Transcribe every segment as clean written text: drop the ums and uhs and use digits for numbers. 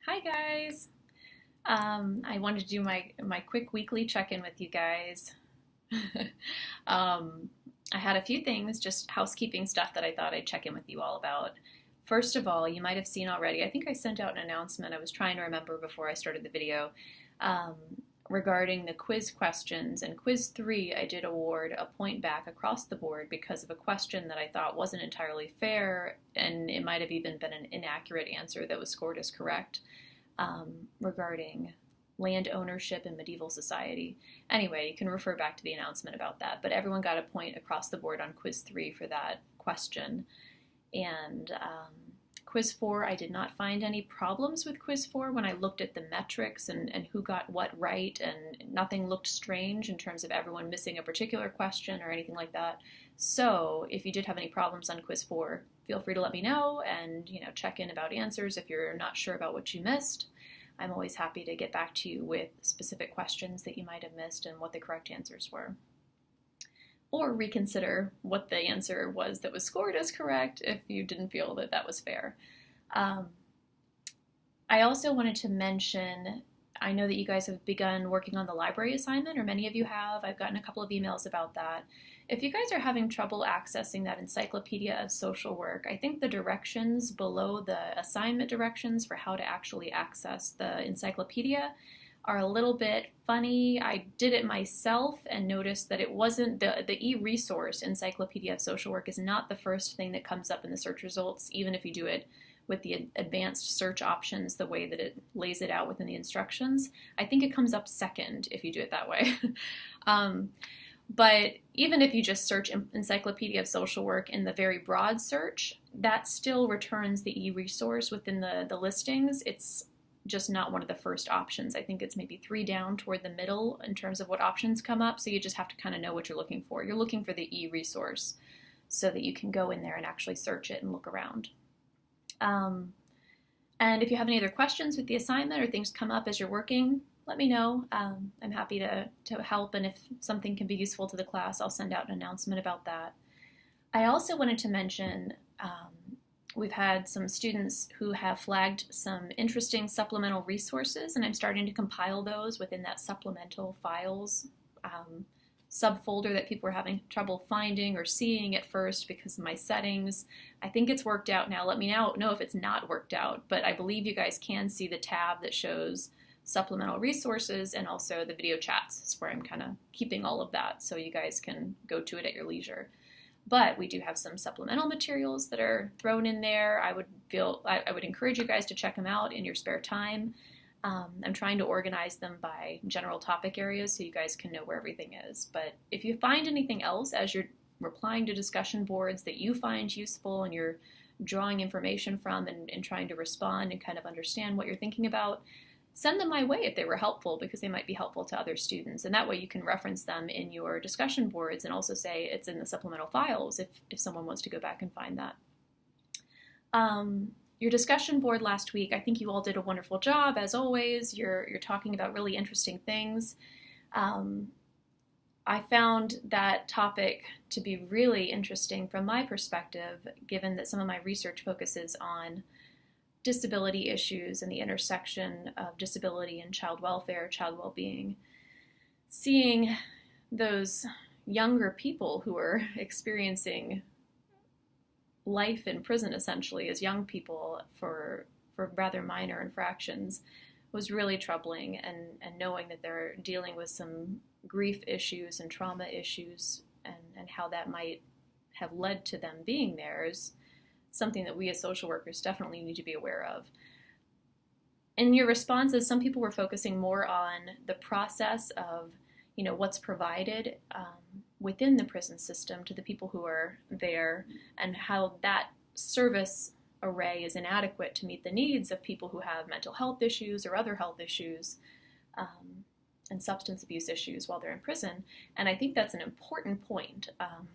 Hi guys. I wanted to do my quick weekly check-in with you guys. um, I had a few things, just housekeeping stuff that I thought I'd check in with you all about. First of all, you might have seen already, I think I sent out an announcement. I was trying to remember before I started the video um, regarding the quiz questions. And quiz 3, I did award a point back across the board because of a question that I thought wasn't entirely fair, and it might have even been an inaccurate answer that was scored as correct. Regarding land ownership in medieval society. Anyway, you can refer back to the announcement about that, but everyone got a point across the board on quiz 3 for that question. And quiz 4, I did not find any problems with quiz 4 when I looked at the metrics and who got what right, and nothing looked strange in terms of everyone missing a particular question or anything like that. So if you did have any problems on quiz 4, feel free to let me know and check in about answers if you're not sure about what you missed. I'm always happy to get back to you with specific questions that you might have missed and what the correct answers were. Or reconsider what the answer was that was scored as correct if you didn't feel that that was fair. I also wanted to mention, I know that you guys have begun working on the library assignment, or many of you have. I've gotten a couple of emails about that. If you guys are having trouble accessing that Encyclopedia of Social Work, I think the directions below the assignment directions for how to actually access the encyclopedia are a little bit funny. I did it myself and noticed that it wasn't the e-resource Encyclopedia of Social Work is not the first thing that comes up in the search results, even if you do it with the advanced search options, the way that it lays it out within the instructions. I think it comes up second if you do it that way. But even if you just search Encyclopedia of Social Work in the very broad search, that still returns the e-resource within the listings. It's just not one of the first options. I think it's maybe 3 down toward the middle in terms of what options come up, so you just have to kind of know what you're looking for. You're looking for the e-resource so that you can go in there and actually search it and look around. And if you have any other questions with the assignment or things come up as you're working, let me know. I'm happy to help, and if something can be useful to the class, I'll send out an announcement about that. I also wanted to mention we've had some students who have flagged some interesting supplemental resources, and I'm starting to compile those within that supplemental files subfolder that people were having trouble finding or seeing at first because of my settings. I think it's worked out now. Let me know if it's not worked out, but I believe you guys can see the tab that shows supplemental resources and also the video chats. It's where I'm kind of keeping all of that so you guys can go to it at your leisure. But we do have some supplemental materials that are thrown in there. I would encourage you guys to check them out in your spare time. I'm trying to organize them by general topic areas so you guys can know where everything is. But if you find anything else as you're replying to discussion boards that you find useful and you're drawing information from and trying to respond and kind of understand what you're thinking about, send them my way if they were helpful, because they might be helpful to other students. And that way you can reference them in your discussion boards and also say it's in the supplemental files if someone wants to go back and find that. Your discussion board last week, I think you all did a wonderful job, as always. You're talking about really interesting things. I found that topic to be really interesting from my perspective, given that some of my research focuses on disability issues and the intersection of disability and child welfare, child well-being. Seeing those younger people who are experiencing life in prison essentially as young people for rather minor infractions was really troubling, and knowing that they're dealing with some grief issues and trauma issues and how that might have led to them being there is something that we as social workers definitely need to be aware of. In your responses, some people were focusing more on the process of, what's provided within the prison system to the people who are there, and how that service array is inadequate to meet the needs of people who have mental health issues or other health issues and substance abuse issues while they're in prison. And I think that's an important point.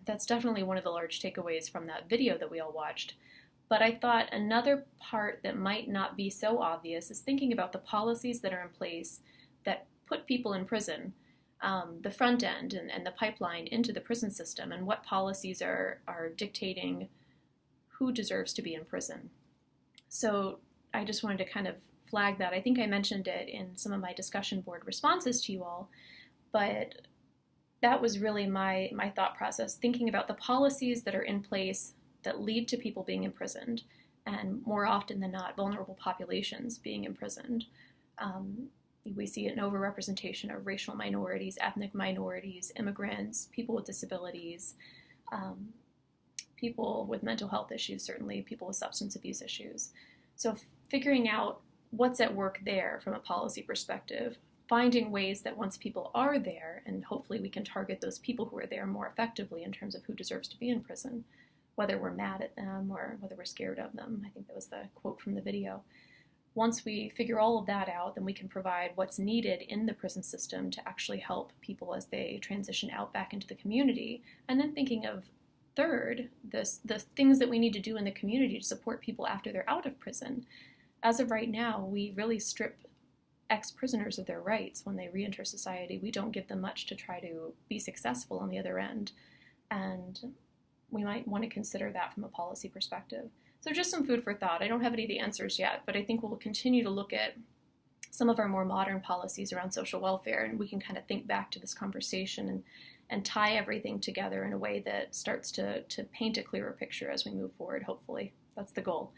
That's definitely one of the large takeaways from that video that we all watched. But I thought another part that might not be so obvious is thinking about the policies that are in place that put people in prison, the front end and the pipeline into the prison system, and what policies are dictating who deserves to be in prison. So I just wanted to kind of flag that. I think I mentioned it in some of my discussion board responses to you all, but that was really my thought process, thinking about the policies that are in place that lead to people being imprisoned, and more often than not, vulnerable populations being imprisoned. We see an overrepresentation of racial minorities, ethnic minorities, immigrants, people with disabilities, people with mental health issues, certainly people with substance abuse issues. So figuring out what's at work there from a policy perspective, finding ways that once people are there, and hopefully we can target those people who are there more effectively in terms of who deserves to be in prison, whether we're mad at them or whether we're scared of them. I think that was the quote from the video. Once we figure all of that out, then we can provide what's needed in the prison system to actually help people as they transition out back into the community. And then thinking of third, the things that we need to do in the community to support people after they're out of prison. As of right now, we really strip ex-prisoners of their rights when they re-enter society. We don't give them much to try to be successful on the other end. And we might want to consider that from a policy perspective. So just some food for thought. I don't have any of the answers yet, but I think we'll continue to look at some of our more modern policies around social welfare, and we can kind of think back to this conversation and tie everything together in a way that starts to paint a clearer picture as we move forward, hopefully. That's the goal.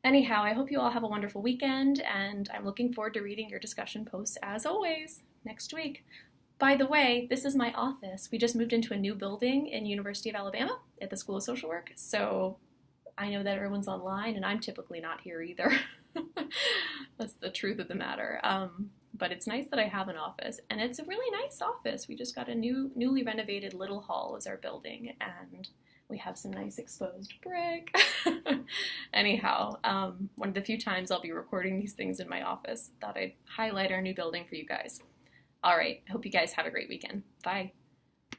Anyhow, I hope you all have a wonderful weekend, and I'm looking forward to reading your discussion posts, as always, next week. By the way, this is my office. We just moved into a new building in University of Alabama at the School of Social Work, so I know that everyone's online, and I'm typically not here either. That's the truth of the matter. But it's nice that I have an office, and it's a really nice office. We just got a newly renovated little hall as our building, and we have some nice exposed brick. Anyhow, one of the few times I'll be recording these things in my office. Thought I'd highlight our new building for you guys. All right, I hope you guys have a great weekend. Bye.